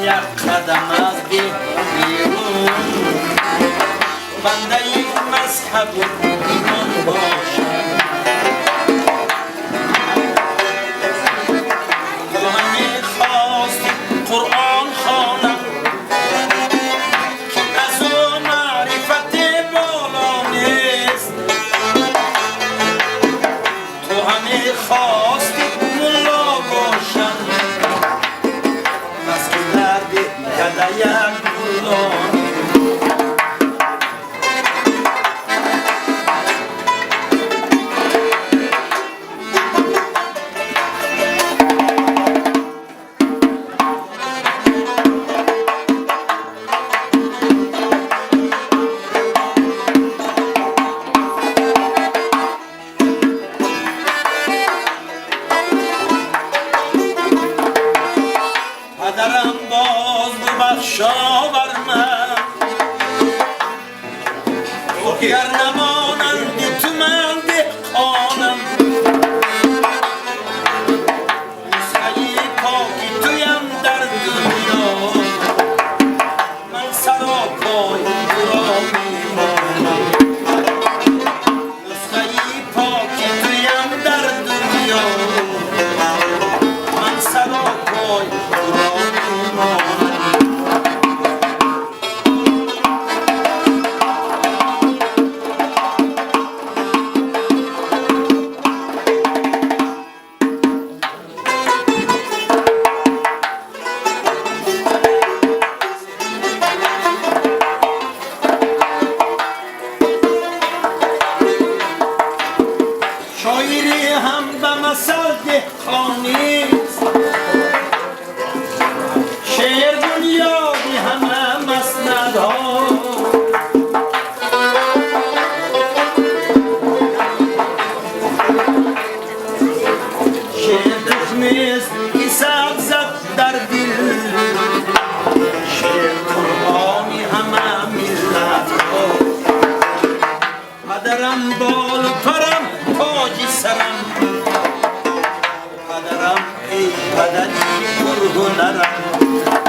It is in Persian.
یک قدم از بیرون بنده یک مذهب ایمان باشم تو همی خواستی قرآن خوانم که از او معرفت بالا نیست تو همی خواستی ملا باشم از که درد کده یک گلانی پدرم باز ببخشا بر من گر نمانند تو من دهقانم نسخه پاکی تویم در دنیا من سراپای تو را میمانم نسخه پاکی تویم در دنیا من سراپای تو را میمانم شاعری هم به مثل دهقانیست شعر بنیادی همه مسندها شعر تخمیست که سبزد در دل شعر قربانی همه ملتها پدرم بال و پرم تاج سرم پدرم ای پدری پرهنرم